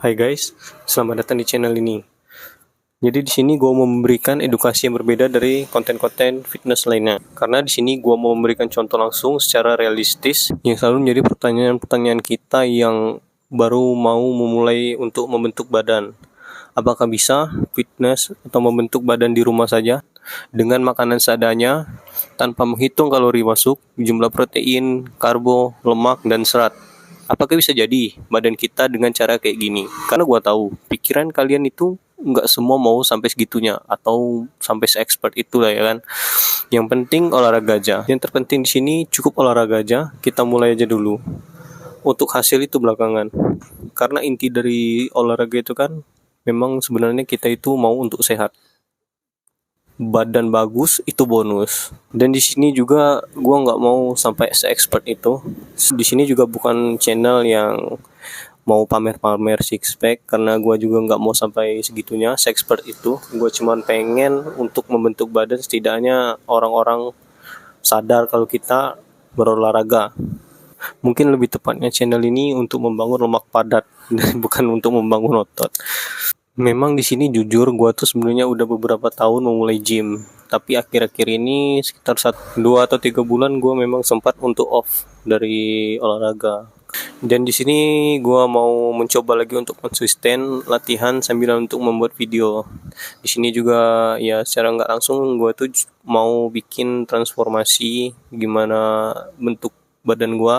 Hai guys, selamat datang di channel ini. Jadi di sini gue mau memberikan edukasi yang berbeda dari konten-konten fitness lainnya. Karena di sini gue mau memberikan contoh langsung secara realistis yang selalu menjadi pertanyaan-pertanyaan kita yang baru mau memulai untuk membentuk badan. Apakah bisa fitness atau membentuk badan di rumah saja dengan makanan seadanya tanpa menghitung kalori masuk, jumlah protein, karbo, lemak, dan serat? Apakah bisa jadi badan kita dengan cara kayak gini? Karena gue tahu pikiran kalian itu nggak semua mau sampai segitunya atau sampai se-expert itu lah ya kan. Yang penting olahraga aja. Yang terpenting di sini cukup olahraga aja. Kita mulai aja dulu. Untuk hasil itu belakangan. Karena inti dari olahraga itu kan memang sebenarnya kita itu mau untuk sehat. Badan bagus itu bonus. Dan di sini juga gua nggak mau sampai se-expert itu. Di sini juga bukan channel yang mau pamer-pamer six pack, karena gua juga nggak mau sampai segitunya se-expert itu. Gua cuman pengen untuk membentuk badan, setidaknya orang-orang sadar kalau kita berolahraga. Mungkin lebih tepatnya channel ini untuk membangun lemak padat dan bukan untuk membangun otot. Memang di sini jujur gue tuh sebenarnya udah beberapa tahun memulai gym, tapi akhir-akhir ini sekitar 2 atau 3 bulan gue memang sempat untuk off dari olahraga. Dan di sini gue mau mencoba lagi untuk konsisten latihan sambil untuk membuat video. Di sini juga ya secara nggak langsung gue tuh mau bikin transformasi gimana bentuk badan gue.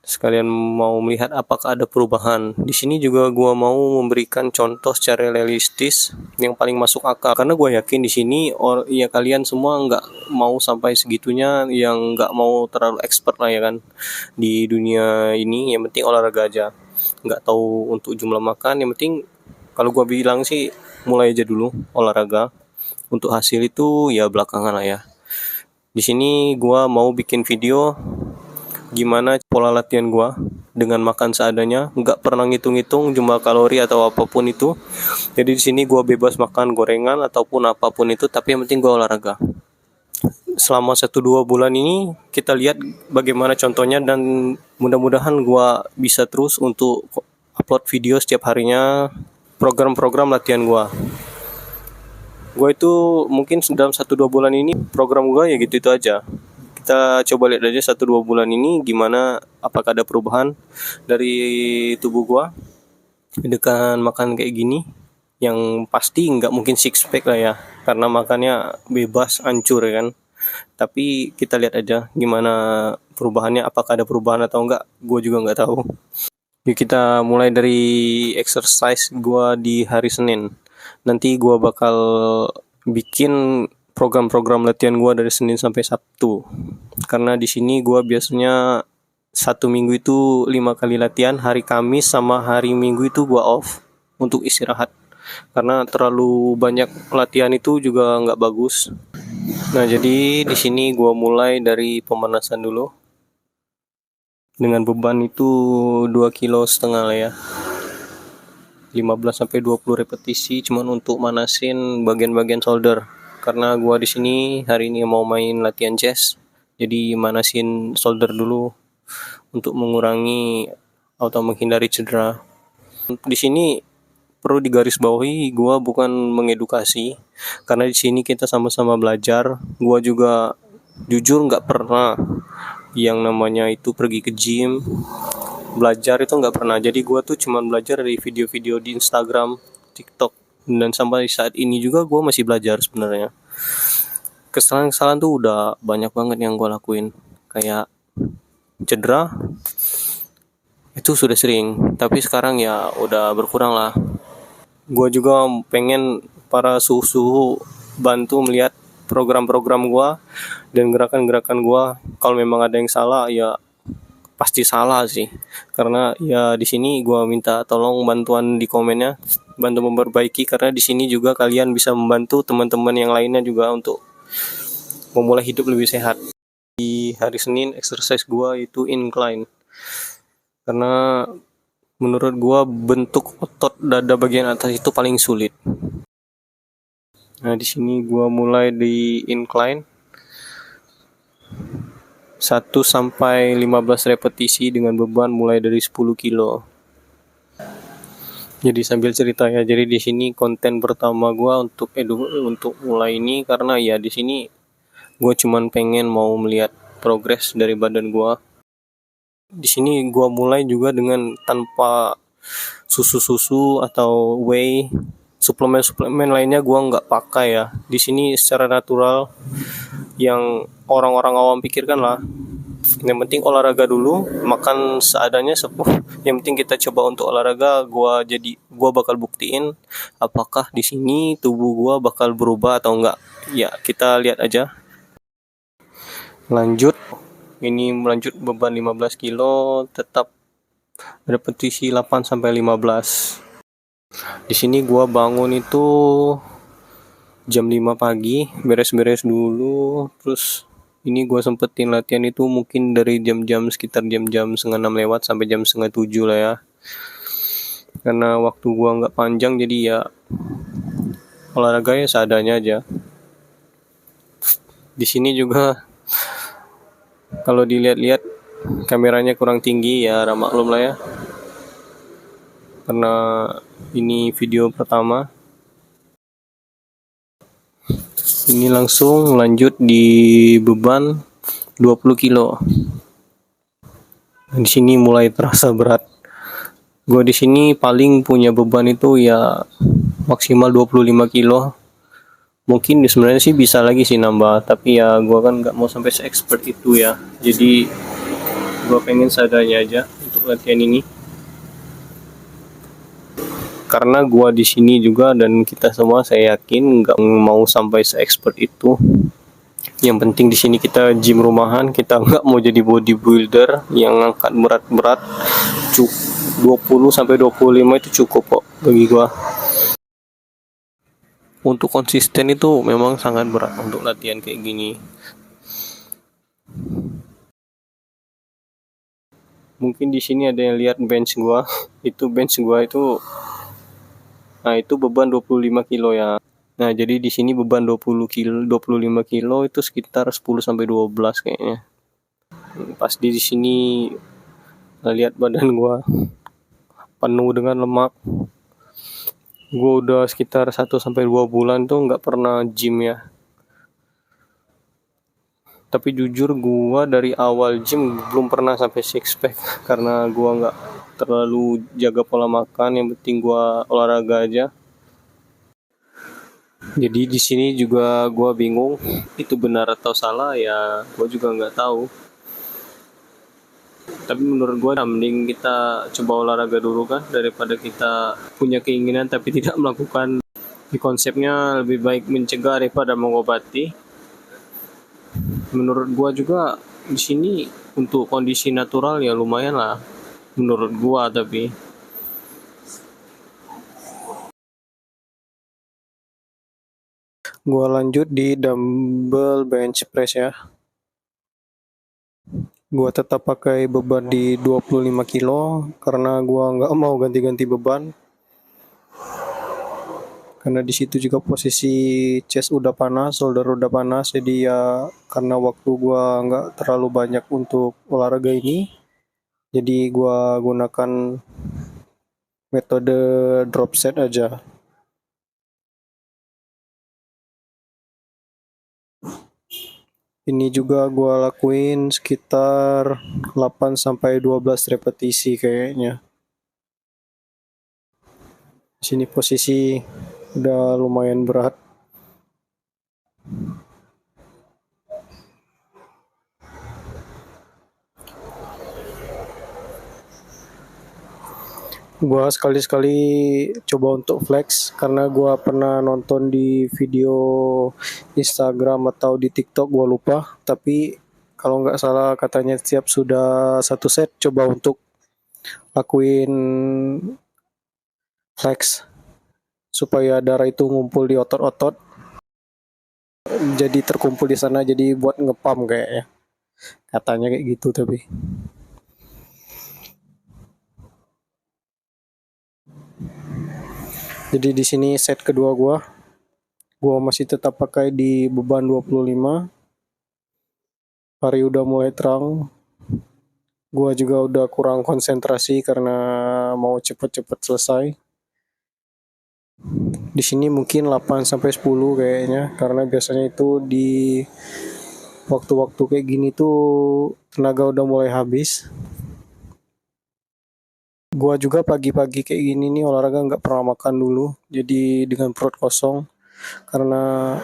Sekalian mau melihat apakah ada perubahan. Di sini juga gua mau memberikan contoh secara realistis yang paling masuk akal. Karena gua yakin di sini ya kalian semua nggak mau sampai segitunya, yang nggak mau terlalu expert lah ya kan di dunia ini. Yang penting olahraga aja. Nggak tahu untuk jumlah makan. Yang penting kalau gua bilang sih mulai aja dulu olahraga. Untuk hasil itu ya belakangan lah ya. Di sini gua mau bikin video gimana pola latihan gua dengan makan seadanya, nggak pernah ngitung-ngitung jumlah kalori atau apapun itu. Jadi di sini gua bebas makan gorengan ataupun apapun itu, tapi yang penting gua olahraga. Selama 1-2 bulan ini kita lihat bagaimana contohnya, dan mudah-mudahan gua bisa terus untuk upload video setiap harinya, program-program latihan gua. Gua itu mungkin dalam 1-2 bulan ini program gua ya gitu-itu aja. Kita coba lihat aja 1-2 bulan ini gimana, apakah ada perubahan dari tubuh gua dengan makan kayak gini. Yang pasti nggak mungkin six pack lah ya, karena makannya bebas hancur ya kan. Tapi kita lihat aja gimana perubahannya, apakah ada perubahan atau enggak, gua juga nggak tahu. Yuk kita mulai dari exercise gua di hari Senin. Nanti gua bakal bikin program-program latihan gue dari Senin sampai Sabtu. Karena di sini gue biasanya 1 minggu itu 5 kali latihan. Hari Kamis sama hari Minggu itu gue off untuk istirahat. Karena terlalu banyak latihan itu juga nggak bagus. Nah jadi di sini gue mulai dari pemanasan dulu. Dengan beban itu 2,5 kilo lah ya. 15-20 repetisi cuman untuk manasin bagian-bagian shoulder. Karena gua di sini hari ini mau main latihan chest, jadi manasin shoulder dulu untuk mengurangi atau menghindari cedera. Di sini perlu digarisbawahi, gua bukan mengedukasi, karena di sini kita sama-sama belajar. Gua juga jujur nggak pernah yang namanya itu pergi ke gym, belajar itu nggak pernah. Jadi gua tuh cuma belajar dari video-video di Instagram, TikTok. Dan sampai saat ini juga gue masih belajar sebenarnya. Kesalahan-kesalahan tuh udah banyak banget yang gue lakuin. Kayak cedera itu sudah sering, tapi sekarang ya udah berkurang lah. Gue juga pengen para suhu bantu melihat program-program gue dan gerakan-gerakan gue. Kalau memang ada yang salah ya pasti salah sih, karena ya di sini gue minta tolong bantuan di komennya, bantu memperbaiki, karena di sini juga kalian bisa membantu teman-teman yang lainnya juga untuk memulai hidup lebih sehat. Di hari Senin exercise gue itu incline, karena menurut gue bentuk otot dada bagian atas itu paling sulit. Nah di sini gue mulai di incline 1-15 repetisi dengan beban mulai dari 10 kilo. Jadi sambil cerita ya. Jadi di sini konten pertama gua untuk mulai ini karena ya di sini gua cuman pengen mau melihat progres dari badan gua. Di sini gua mulai juga dengan tanpa susu-susu atau whey, suplemen-suplemen lainnya gua nggak pakai ya. Di sini secara natural yang orang-orang awam pikirkan lah. Yang penting olahraga dulu, makan seadanya sepuh. Yang penting kita coba untuk olahraga. Gua bakal buktiin apakah di sini tubuh gua bakal berubah atau enggak. Ya, kita lihat aja. Lanjut. Ini melanjut beban 15 kilo, tetap repetisi 8 sampai 15. Di sini gua bangun itu jam 5 pagi, beres-beres dulu, terus ini gue sempetin latihan itu mungkin dari jam-jam sekitar jam-jam setengah 6 lewat sampai jam setengah 7 lah ya, karena waktu gue nggak panjang jadi ya olahraganya seadanya aja. Di sini juga kalau dilihat-lihat kameranya kurang tinggi ya, maklum lah ya, karena ini video pertama. Ini langsung lanjut di beban 20 kilo. Di sini mulai terasa berat. Gue di sini paling punya beban itu ya maksimal 25 kilo. Mungkin sebenarnya sih bisa lagi sih nambah, tapi ya gue kan nggak mau sampai se-expert itu ya. Jadi gue pengen seadanya aja untuk latihan ini. Karena gue di sini juga dan kita semua saya yakin nggak mau sampai se-expert itu. Yang penting di sini kita gym rumahan, kita nggak mau jadi bodybuilder yang angkat berat-berat. 20 sampai 25 itu cukup kok bagi gua. Untuk konsisten itu memang sangat berat untuk latihan kayak gini. Mungkin di sini ada yang lihat bench gua. Bench gua itu, nah itu beban 25 kilo ya. Nah, jadi di sini beban 20 kilo, 25 kilo itu sekitar 10 sampai 12 kayaknya. Pas di sini lihat badan gua penuh dengan lemak. Gua udah sekitar 1 sampai 2 bulan tuh nggak pernah gym ya. Tapi jujur gua dari awal gym belum pernah sampai six pack karena gua nggak terlalu jaga pola makan, yang penting gua olahraga aja. Jadi di sini juga gua bingung itu benar atau salah ya, gua juga nggak tahu. Tapi menurut gua mending kita coba olahraga dulu kan daripada kita punya keinginan tapi tidak melakukan. Di konsepnya lebih baik mencegah daripada mengobati. Menurut gua juga di sini untuk kondisi natural ya lumayan lah menurut gua. Tapi gua lanjut di dumbbell bench press ya. Gua tetap pakai beban di 25 kilo karena gua nggak mau ganti-ganti beban. Karena di situ juga posisi chest udah panas, shoulder udah panas, jadi ya karena waktu gua nggak terlalu banyak untuk olahraga ini, jadi gua gunakan metode drop set aja. Ini juga gua lakuin sekitar 8 sampai 12 repetisi kayaknya. Sini posisi udah lumayan berat. Gua sekali-sekali coba untuk flex karena gua pernah nonton di video Instagram atau di TikTok, gua lupa, tapi kalau nggak salah katanya setiap sudah satu set coba untuk lakuin flex supaya darah itu ngumpul di otot-otot, jadi terkumpul di sana, jadi buat ngepam kayaknya, katanya kayak gitu. Tapi jadi di sini set kedua gua masih tetap pakai di beban 25. Hari udah mulai terang. Gua juga udah kurang konsentrasi karena mau cepet-cepet selesai. Di sini mungkin 8 sampai 10 kayaknya, karena biasanya itu di waktu-waktu kayak gini tuh tenaga udah mulai habis. Gua juga pagi-pagi kayak gini nih olahraga nggak pernah makan dulu, jadi dengan perut kosong. Karena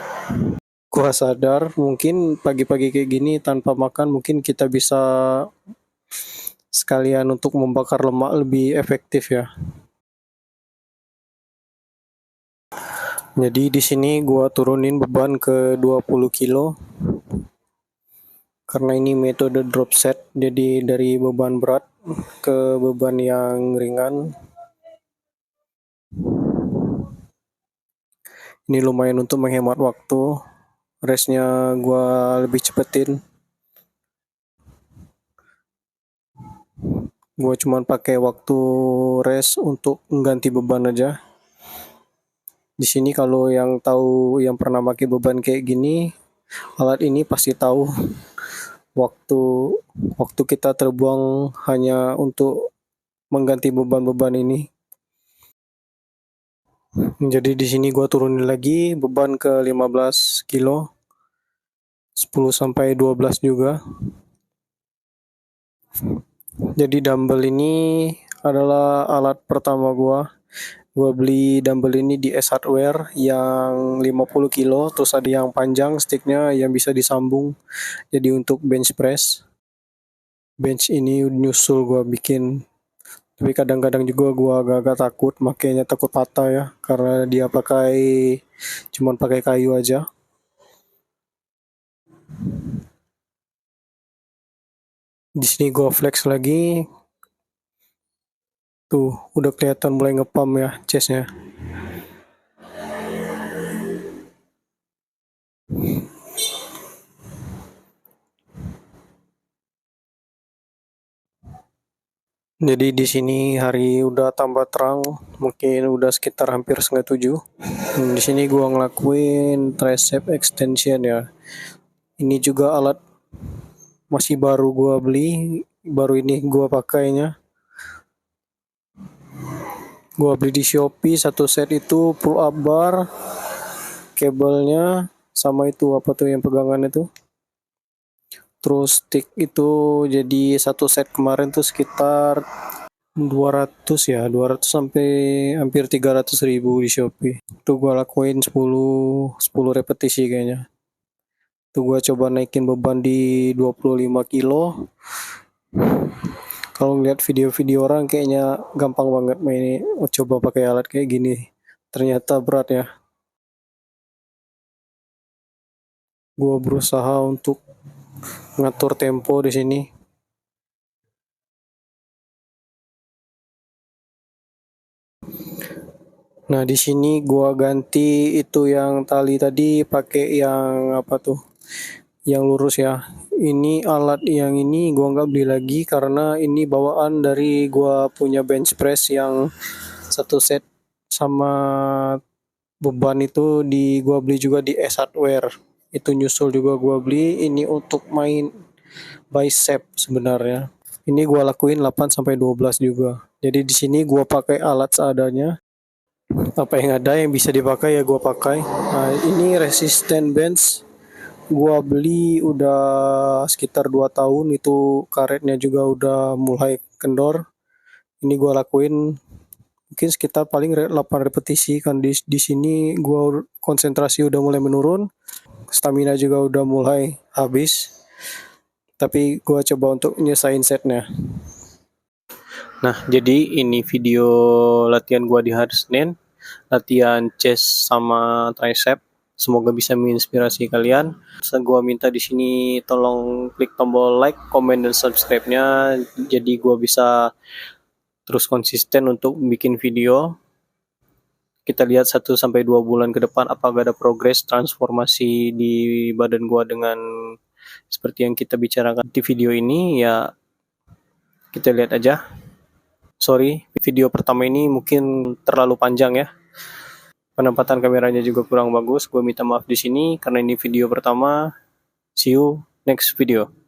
gua sadar mungkin pagi-pagi kayak gini tanpa makan mungkin kita bisa sekalian untuk membakar lemak lebih efektif ya. Jadi di sini gua turunin beban ke 20 kilo karena ini metode drop set, jadi dari beban berat ke beban yang ringan. Ini lumayan untuk menghemat waktu. Restnya gua lebih cepetin. Gua cuman pakai waktu rest untuk mengganti beban aja. Di sini kalau yang tahu yang pernah pakai beban kayak gini, alat ini pasti tahu waktu waktu kita terbuang hanya untuk mengganti beban-beban ini. Jadi di sini gua turunin lagi beban ke 15 kilo, 10 sampai 12 juga. Jadi dumbbell ini adalah alat pertama gua. Gua beli dumbbell ini di S Hardware yang 50 kilo, terus ada yang panjang sticknya yang bisa disambung. Jadi untuk bench press. Bench ini nyusul gua bikin, tapi kadang-kadang juga gua agak-agak takut, makanya takut patah ya, karena dia cuman pakai kayu aja. Di sini gua flex lagi, tuh udah kelihatan mulai ngepam ya chestnya. Jadi di sini hari udah tambah terang, mungkin udah sekitar hampir setengah 7. Di sini gua ngelakuin tricep extension ya. Ini juga alat masih baru gua beli, baru ini gua pakainya. Gua beli di Shopee satu set itu pull up bar, kabelnya sama itu apa tuh yang pegangan itu. Terus stick itu jadi satu set kemarin tuh sekitar 200 ya, 200 sampai hampir 300 ribu di Shopee. Tuh gua lakuin 10 repetisi kayaknya. Tuh gua coba naikin beban di 25 kilo. Kalau ngeliat video-video orang kayaknya gampang banget main coba pakai alat kayak gini. Ternyata berat ya. Gua berusaha untuk ngatur tempo di sini. Nah, di sini gua ganti itu yang tali tadi pakai yang apa tuh? Yang lurus ya. Ini alat yang ini gua nggak beli lagi karena ini bawaan dari gua punya bench press yang satu set sama beban itu gua beli juga di S Hardware. Itu nyusul juga gua beli ini untuk main bicep sebenarnya. Ini gua lakuin 8 sampai 12 juga. Jadi di sini gua pakai alat seadanya. Apa yang ada yang bisa dipakai ya gua pakai. Nah, ini resisten bench gua beli udah sekitar 2 tahun, itu karetnya juga udah mulai kendor. Ini gua lakuin mungkin sekitar paling 8 repetisi kan di sini gua konsentrasi udah mulai menurun, stamina juga udah mulai habis. Tapi gua coba untuk nyesain setnya. Nah, jadi ini video latihan gua di hari Senin, latihan chest sama tricep. Semoga bisa menginspirasi kalian. Gua minta di sini tolong klik tombol like, comment dan subscribe-nya jadi gua bisa terus konsisten untuk bikin video. Kita lihat 1 sampai 2 bulan ke depan apakah ada progres transformasi di badan gua dengan seperti yang kita bicarakan di video ini ya. Kita lihat aja. Sorry, video pertama ini mungkin terlalu panjang ya. Penempatan kameranya juga kurang bagus. Gue minta maaf di sini karena ini video pertama. See you next video.